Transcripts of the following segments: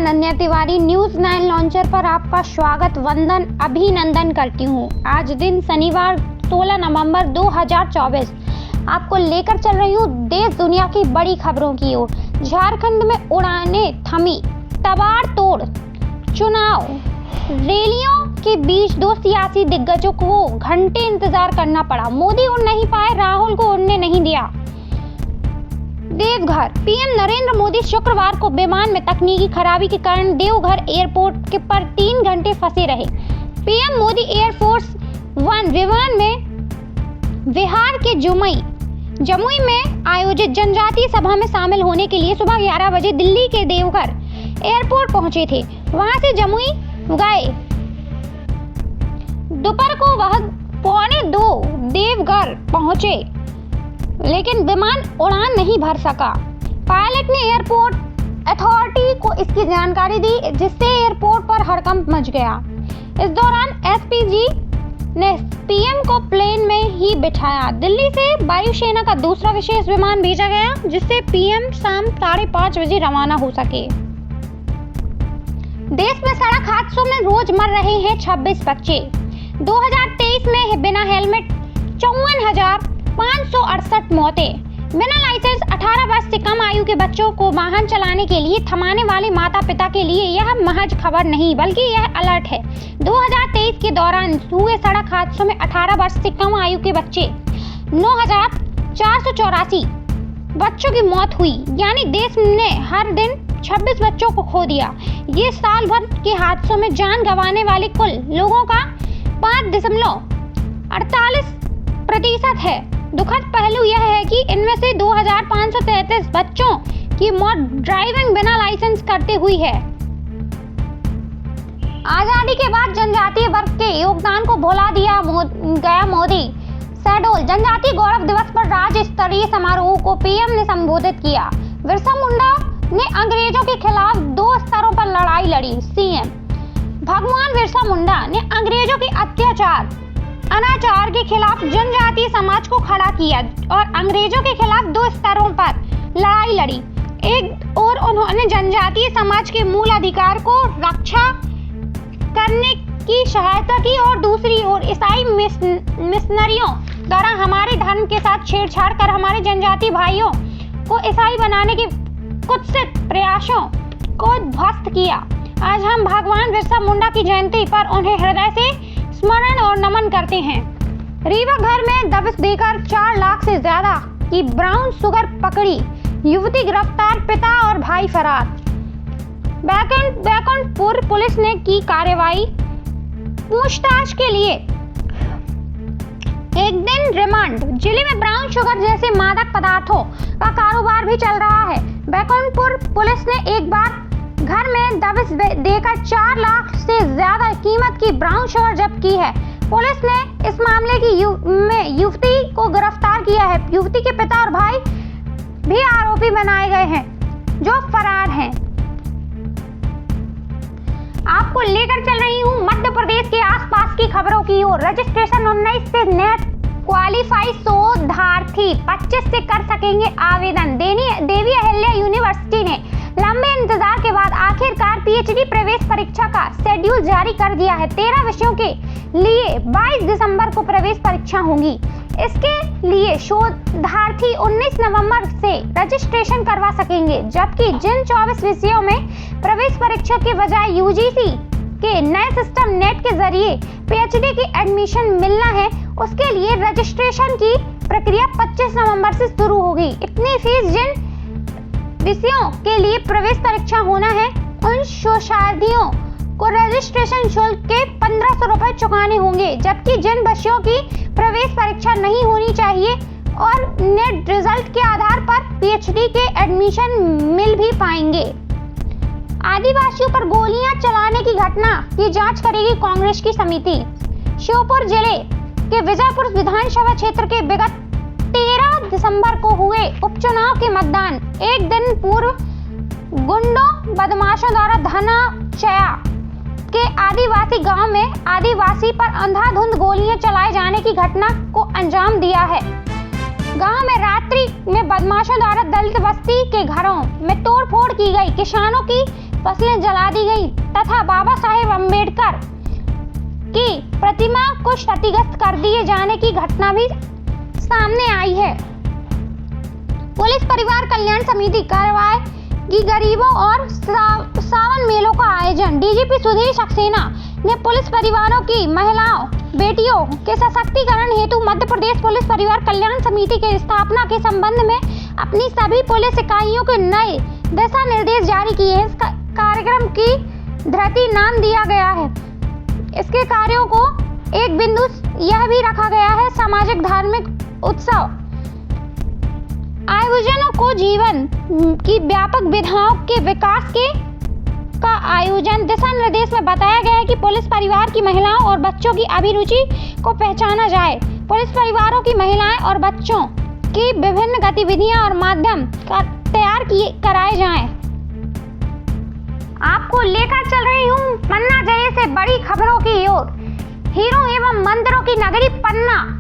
Ananya Tiwari news 9 launcher पर आपका स्वागत वंदन अभिनंदन करती हूँ। आज दिन शनिवार 16 नवंबर 2024 आपको लेकर चल रही हूँ देश दुनिया की बड़ी खबरों की ओर। झारखंड में उड़ानें थमी, तबाड़-तोड़ चुनाव रैलियों के बीच दो सियासी दिग्गजों को घंटे इंतजार करना पड़ा। मोदी उड़ नहीं पाए, राहुल को उड़ने नहीं दिया। देवघर पीएम नरेंद्र मोदी शुक्रवार को विमान में तकनीकी खराबी के कारण देवघर एयरपोर्ट के पर 3 घंटे फंसे रहे। पीएम मोदी एयरफोर्स 1 विमान में बिहार के जमुई में आयोजित जनजातीय सभा में शामिल होने के लिए सुबह 11 बजे दिल्ली के देवघर एयरपोर्ट पहुंचे थे। वहां से जमुई गए। दोपहर को वह 1:45 देवघर पहुंचे, लेकिन विमान उड़ान नहीं भर सका। पायलट ने एयरपोर्ट अथॉरिटी को इसकी जानकारी दी, जिससे एयरपोर्ट पर हड़कंप मच गया। इस दौरान एसपीजी ने पीएम को प्लेन में ही बिठाया। दिल्ली से वायुसेना का दूसरा विशेष विमान भेजा गया, जिससे पीएम शाम 5:30 बजे रवाना हो सके। देश में सड़क हादसों में रोज मर रहे हैं 26 बच्चे। 2023 में बिना हेलमेट 54,568 मौतें। बिना लाइसेंस 18 वर्ष से कम आयु के बच्चों को वाहन चलाने के लिए थमाने वाले माता पिता के लिए यह महज खबर नहीं, बल्कि यह अलर्ट है। 2023 के दौरान हुए सड़क हादसों में 18 वर्ष से कम आयु के बच्चे 9,484 बच्चों की मौत हुई, यानी देश ने हर दिन 26 बच्चों को खो दिया। ये साल भर के हादसों में जान गंवाने वाले कुल लोगों का 5.48% है। दुखद पहलू यह है कि इनमें से 2,533 बच्चों की मौत ड्राइविंग बिना लाइसेंस करते हुई है। आजादी के बाद जनजातीय वर्ग के योगदान को भुला दिया गया मोदी। शहडोल जनजातीय गौरव दिवस पर राज्य स्तरीय समारोह को पीएम ने संबोधित किया। बिरसा मुंडा ने अंग्रेजों के खिलाफ 2 स्तरों पर लड़ाई लड़ी। सीएम भगवान बिरसा मुंडा ने अंग्रेजों के अनाचार के खिलाफ जनजातीय समाज को खड़ा किया और अंग्रेजों के खिलाफ 2 स्तरों पर लड़ाई लड़ी। एक ओर उन्होंने जनजातीय समाज के मूल अधिकार को रक्षा करने की सहायता की और दूसरी ओर ईसाई मिशनरियों द्वारा हमारे धर्म के साथ छेड़छाड़ कर हमारे जनजातीय भाइयों को ईसाई बनाने के कुत्सित प्रयासों को ध्वस्त किया। आज हम भगवान बिरसा मुंडा की जयंती पर उन्हें हृदय से स्मरण और नमन करते हैं। रीवा घर में दबिश देकर 4 लाख से ज्यादा की ब्राउन शुगर पकड़ी, युवती गिरफ्तार, पिता और भाई फरार। बैकुंठपुर पुलिस ने की कार्रवाई, पूछताछ के लिए 1 दिन रिमांड। जिले में ब्राउन शुगर जैसे मादक पदार्थों का कारोबार भी चल रहा है। बैकुंठपुर पुलिस ने एक बार घर में दबिश देकर 4 लाख से ज्यादा कीमत की ब्राउन शुगर जब्त की है। पुलिस ने इस मामले की युवती को गिरफ्तार किया है। युवती के पिता और भाई भी आरोपी बनाए गए हैं, जो फरार हैं। आपको लेकर चल रही हूँ मध्य प्रदेश के आसपास की खबरों की ओर। रजिस्ट्रेशन 19 से नेट क्वालिफाई शोधार्थी 25 से कर सकेंगे आवेदन। देवी अहिल्या यूनिवर्सिटी ने लंबे इंतजार के बाद आखिरकार पीएचडी प्रवेश परीक्षा का शेड्यूल जारी कर दिया है। 13 विषयों के लिए 22 दिसंबर को प्रवेश परीक्षा होगी। इसके लिए शोधार्थी 19 नवंबर से रजिस्ट्रेशन करवा सकेंगे, जबकि जिन 24 विषयों में प्रवेश परीक्षा के बजाय यूजीसी के नए सिस्टम नेट के जरिए पीएचडी की एडमिशन मिलना है, उसके लिए रजिस्ट्रेशन की प्रक्रिया 25 नवंबर से शुरू होगी। इतनी फीस जिन विषयों के लिए प्रवेश परीक्षा होना है, उन शोधार्थियों को रजिस्ट्रेशन शुल्क के 1,500 रुपए चुकाने होंगे, जबकि जिन विषयों की प्रवेश परीक्षा नहीं होनी चाहिए और नेट रिजल्ट के आधार पर पीएचडी के एडमिशन मिल भी पाएंगे। आदिवासियों पर गोलियां चलाने की घटना की जांच करेगी कांग्रेस की समिति। श्योपुर जिले के विजयपुर विधानसभा क्षेत्र के विगत 13 दिसंबर को हुए उपचुनाव के मतदान एक दिन पूर्व गुंडों बदमाशों द्वारा धनाचया के आदिवासी गांव में आदिवासी पर अंधाधुंध गोलियां चलाए जाने की घटना को अंजाम दिया है। गांव में रात्रि में बदमाशों द्वारा दलित बस्ती के घरों में तोड़फोड़ की गई। किसानों की फसलें जला दी गई तथा बाबा साहेब अम्बेडकर की प्रतिमा को क्षतिग्रस्त कर दिए जाने की घटना भी सामने आई है। पुलिस परिवार कल्याण समिति करवाएगी गरीबों और सावन मेलों का आयोजन। डीजीपी सुधीर सक्सेना ने पुलिस परिवारों की महिलाओं बेटियों के सशक्तिकरण हेतु मध्य प्रदेश पुलिस परिवार कल्याण समिति के स्थापना के संबंध में अपनी सभी पुलिस इकाइयों के नए दिशा निर्देश जारी किए हैं। इस कार्यक्रम की धरती नाम दिया गया है। इसके कार्यों को एक बिंदु यह भी रखा गया है सामाजिक धार्मिक उत्सव आयोजनों को जीवन की व्यापक विधाओं के विकास का आयोजन। दिशा निर्देश में बताया गया है कि पुलिस परिवार की महिलाओं और बच्चों की अभिरुचि को पहचाना जाए। पुलिस परिवारों की महिलाएं और बच्चों की विभिन्न गतिविधियां और माध्यम तैयार कराए जाएं। आपको लेकर चल रही हूँ पन्ना जिले से बड़ी खबरों की ओर। हीरों एवं मंदिरों की नगरी पन्ना।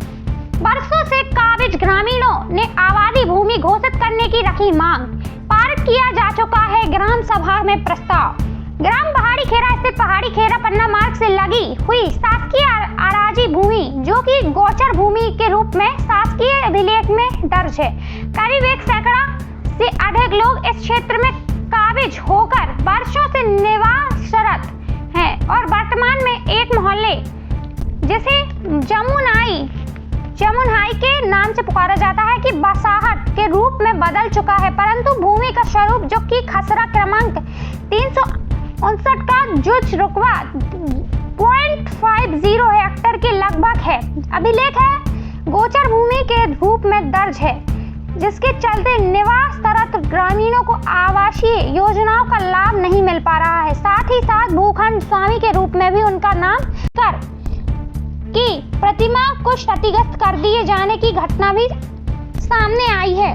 बरसों से काबिज ग्रामीणों ने आबादी भूमि घोषित करने की रखी मांग। पारित किया जा चुका है ग्राम सभा में प्रस्ताव। ग्राम पहाड़ी खेरा स्थित पहाड़ी खेरा पन्ना मार्ग से लगी हुई शासकीय अराजी भूमि जो कि गोचर भूमि के रूप में शासकीय अभिलेख में दर्ज है। करीब 1 सैकड़ा से अधिक लोग इस क्षेत्र में काबिज होकर वर्षों से निवासरत हैं और वर्तमान में एक मोहल्ले जिसे जमुनाई के नाम से पुकारा जाता है कि बसाहट के रूप में बदल चुका है, परंतु भूमि का स्वरूप जो कि खसरा क्रमांक 359 का जुज रुकबा 0.50 हेक्टेयर के लगभग है। अभिलेख है गोचर भूमि के रूप में दर्ज है, जिसके चलते निवासरत ग्रामीणों को आवासीय योजनाओं का लाभ नहीं मिल पा रहा है। साथ ही साथ भूखंड स्वामी के रूप में भी उनका नाम कर की प्रतिमा को क्षतिग्रस्त कर दिए जाने की घटना भी सामने आई है।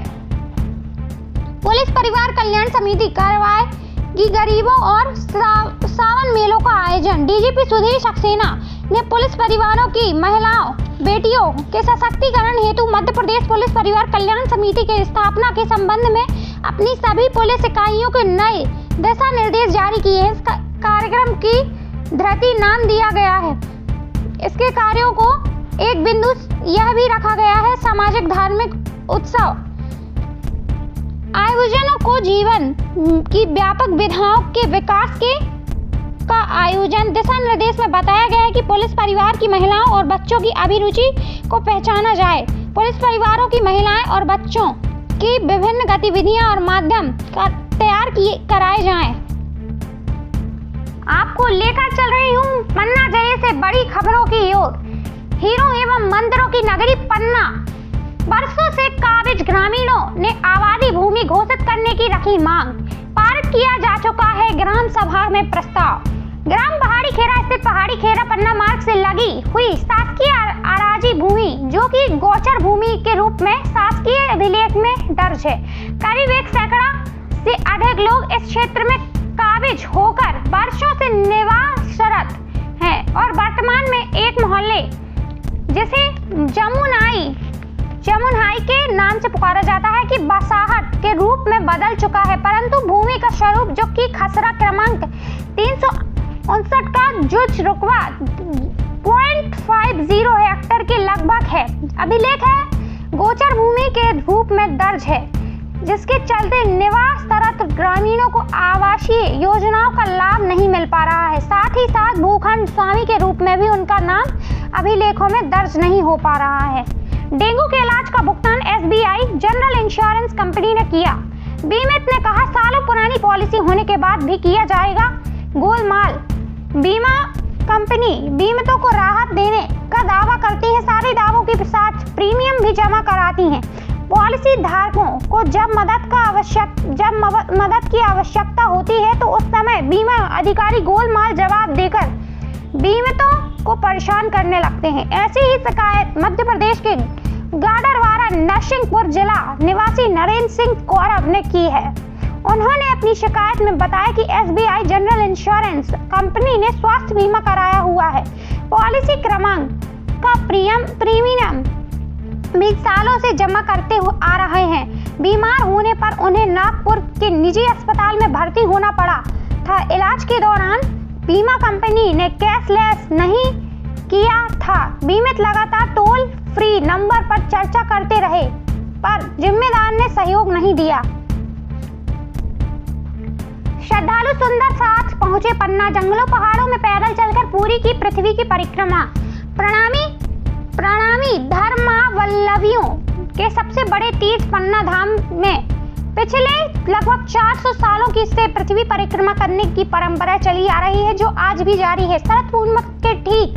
पुलिस परिवार कल्याण समिति करवाएगी गरीबों और सावन मेलों का आयोजन। डीजीपी सुधीर सक्सेना ने पुलिस परिवारों की महिलाओं बेटियों के सशक्तिकरण हेतु मध्य प्रदेश पुलिस परिवार कल्याण समिति के स्थापना के संबंध में अपनी सभी पुलिस इकाइयों के नए दिशा निर्देश जारी किए हैं। इस कार्यक्रम की धरती नाम दिया गया है। इसके कार्यों को एक बिंदु यह भी रखा गया है सामाजिक धार्मिक उत्सव आयोजनों को जीवन की व्यापक विधाओं के विकास का आयोजन। दिशा निर्देश में बताया गया है कि पुलिस परिवार की महिलाओं और बच्चों की अभिरुचि को पहचाना जाए। पुलिस परिवारों की महिलाएं और बच्चों की विभिन्न गतिविधियां और माध्यम तैयार कराए जाएं। आपको लेकर चल रही हूँ पन्ना जिले से बड़ी खबरों की ओर। हीरों एवं मंदिरों की नगरी पन्ना। बरसों से काबिज ग्रामीणों ने आबादी भूमि घोषित करने की रखी मांग। पारित किया जा चुका है ग्राम सभा में प्रस्ताव। ग्राम पहाड़ी खेरा स्थित पहाड़ी खेरा पन्ना मार्ग से लगी हुई शासकीय अराजी भूमि जो कि गोचर भूमि के रूप में शासकीय अभिलेख में दर्ज है। करीब 1 सैकड़ा से अधिक लोग इस क्षेत्र में काबिज होकर वर्षों से निवासरत हैं और वर्तमान में एक मोहल्ले जिसे जमुनाई के नाम से पुकारा जाता है कि बसाहट के रूप में बदल चुका है, परंतु भूमि का स्वरूप जो कि खसरा क्रमांक 359 का जुज रुकबा 0.50 हेक्टेयर के लगभग है। अभिलेख है गोचर भूमि के रूप में दर्ज है, जिसके चलते निवासरत ग्रामीणों को आवासीय योजनाओं का लाभ नहीं मिल पा रहा है। साथ ही साथ भूखंड स्वामी के रूप में भी उनका नाम अभिलेखों में दर्ज नहीं हो पा रहा है। डेंगू के इलाज का भुगतान SBI जनरल इंश्योरेंस कंपनी ने किया। बीमित ने कहा सालों पुरानी पॉलिसी होने के बाद भी किया जाएगा गोलमाल। बीमा कंपनी बीमितों को राहत देने का दावा करती है, सारे दावों के साथ प्रीमियम भी जमा कराती हैं। पॉलिसी धारकों को जब मदद की आवश्यकता होती है तो उस समय बीमा अधिकारी गोलमाल जवाब देकर बीमितों को परेशान करने लगते हैं। ऐसी ही शिकायत मध्य प्रदेश के गाडरवारा नरसिंहपुर जिला निवासी नरेंद्र सिंह कौरव ने की है। उन्होंने अपनी शिकायत में बताया कि SBI जनरल इंश्योरेंस कंपनी ने स्वास्थ्य बीमा कराया हुआ है। पॉलिसी क्रमांक का प्रीमियम 20 सालों से जमा करते आ रहे हैं। बीमार होने पर उन्हें नागपुर के निजी अस्पताल में भर्ती होना पड़ा। था। इलाज के दौरान बीमा कंपनी ने कैशलेस नहीं किया था। बीमित लगातार टोल फ्री नंबर पर चर्चा करते रहे, पर जिम्मेदार ने सहयोग नहीं दिया। श्रद्धालु सुंदर साथ पहुंचे पन्ना। जंगलों पहाड़ों में पैदल चलकर पूरी की पृथ्वी की परिक्रमा। प्रणामी धर्मावलंबियों के सबसे बड़े तीर्थ पन्ना धाम में पिछले लगभग 400 सालों की से पृथ्वी परिक्रमा करने की परंपरा चली आ रही है, जो आज भी जारी है। शरद पूर्णिमा के ठीक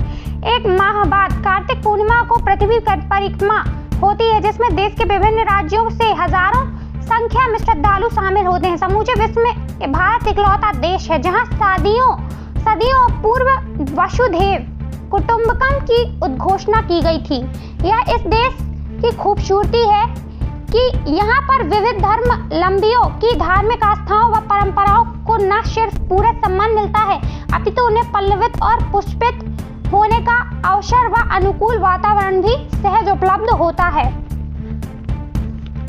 एक माह बाद कार्तिक पूर्णिमा को पृथ्वी परिक्रमा होती है, जिसमें देश के विभिन्न राज्यों से हजारों संख्या में श्रद्धालु शामिल होते हैं। समूचे विश्व में भारत इकलौता देश है जहां सदियों पूर्व वसुधैव कुटुंबकम की उद्घोषणा की गई थी। यह इस देश की खूबसूरती है कि यहाँ पर विविध धर्मावलंबियों की धार्मिक आस्थाओं व परंपराओं को न सिर्फ पूरा सम्मान मिलता है, अपितु उन्हें पल्लवित और पुष्पित होने का अवसर व अनुकूल वातावरण भी सहज उपलब्ध होता है।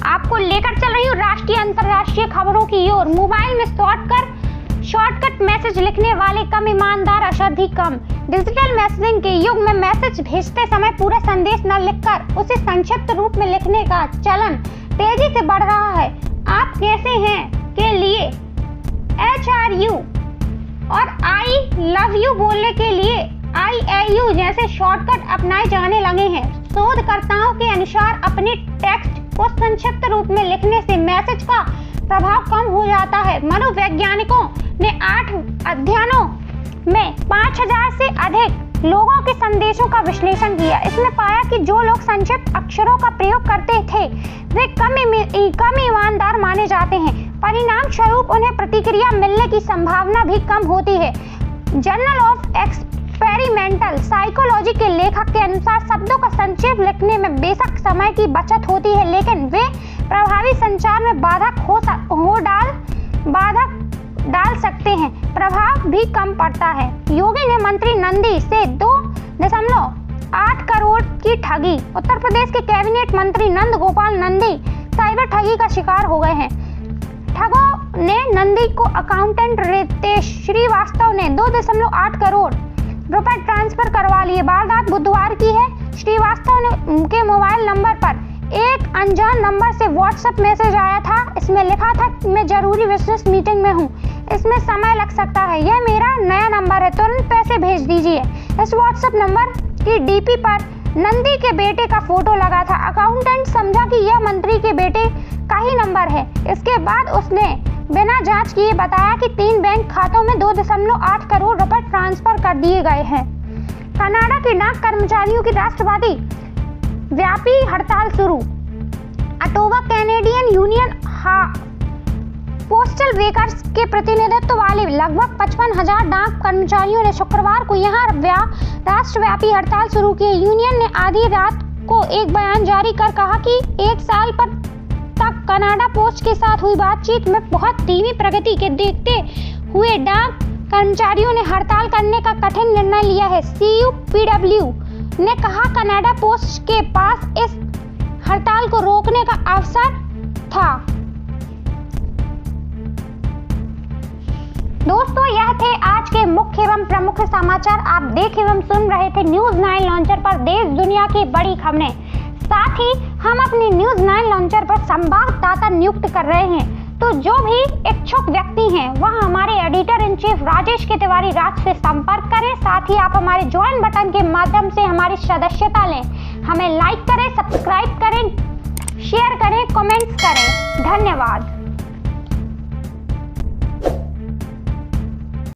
आपको लेकर चल रही हूँ राष्ट्रीय अंतर्राष्ट्रीय खबरों की ओर। मोबाइल में शॉर्टकट मैसेज लिखने वाले कम ईमानदार अशुद्धि कम। डिजिटल मैसेजिंग के युग में मैसेज भेजते समय पूरा संदेश न लिखकर उसे संक्षिप्त रूप में लिखने का चलन तेजी से बढ़ रहा है। आप कैसे हैं के लिए HRU और I love you बोलने के लिए IAU जैसे शॉर्टकट अपनाए जाने लगे हैं। शोधकर्ताओं के अनुसार अपने टेक्स्ट को संक्षिप्त रूप में लिखने से मैसेज का प्रभाव कम हो जाता है। मनोवैज्ञानिकों ने 8 अध्ययनों में 5000 से अधिक लोगों के संदेशों का विश्लेषण किया। इसमें पाया कि जो लोग संक्षिप्त अक्षरों का प्रयोग करते थे वे कम ईमानदार माने जाते हैं। परिणाम स्वरूप उन्हें प्रतिक्रिया मिलने की संभावना भी कम होती है। जर्नल ऑफ एक्सपेरिमेंटल साइकोलॉजी के लेखक के अनुसार शब्दों का संक्षेप लिखने में बेशक समय की बचत होती है, लेकिन वे प्रभावी संचार में बाधक डाल सकते हैं। प्रभाव भी कम पड़ता है। योगी ने मंत्री नंदी से 2.8 करोड़ की ठगी। उत्तर प्रदेश के कैबिनेट मंत्री नंद गोपाल नंदी साइबर ठगी का शिकार हो गए हैं। ठगों ने नंदी को अकाउंटेंट रितेश श्रीवास्तव ने 2.8 करोड़ रुपए ट्रांसफर करवा लिए। वारदात बुधवार की है। श्रीवास्तव ने के मोबाइल नंबर पर एक अनजान नंबर से व्हाट्सएप मैसेज आया था। इसमें लिखा था मैं जरूरी बिजनेस मीटिंग में हूँ, इसमें समय लग सकता है, यह मेरा नया नंबर है, तुरंत पैसे भेज दीजिए। इस व्हाट्सएप नंबर की डीपी पर नंदी के बेटे का फोटो लगा था। अकाउंटेंट समझा कि यह मंत्री के बेटे का ही नंबर है। इसके बाद उसने बिना जांच किए बताया कि 3 बैंक खातों में 2.8 करोड़ रुपए ट्रांसफर कर दिए गए हैं। कनाडा के डाक कर्मचारियों की राष्ट्रवादी व्यापी हड़ताल शुरू। Atowa Canadian union postal workers के प्रतिनिधित्व वाले लगभग 55,000 डाक कर्मचारियों ने शुक्रवार को यहां राष्ट्रव्यापी हड़ताल शुरू की। यूनियन ने आधी रात को एक बयान जारी कर कहा कि 1 साल तक कनाडा पोस्ट के साथ हुई बातचीत में बहुत धीमी प्रगति के देखते हुए डाक कर्मचारियों ने हड़ताल करने का कठिन निर्णय लिया है। CUPW ने कहा कनाडा पोस्ट के पास इस हड़ताल को रोकने का अवसर था। दोस्तों, यह थे आज के मुख्य एवं प्रमुख समाचार। आप देख एवं सुन रहे थे न्यूज़ 9 लॉन्चर पर देश दुनिया की बड़ी खबरें। साथ ही हम अपने न्यूज़ 9 लॉन्चर पर संवाददाता नियुक्त कर रहे हैं, तो जो भी इच्छुक व्यक्ति हैं वह हमारे एडिटर इन चीफ राजेश के तिवारी राज से संपर्क करें। साथ ही आप हमारे ज्वाइन बटन के माध्यम से हमारी सदस्यता लें। हमें लाइक करें, सब्सक्राइब करें, शेयर करें, कमेंट्स करें। धन्यवाद।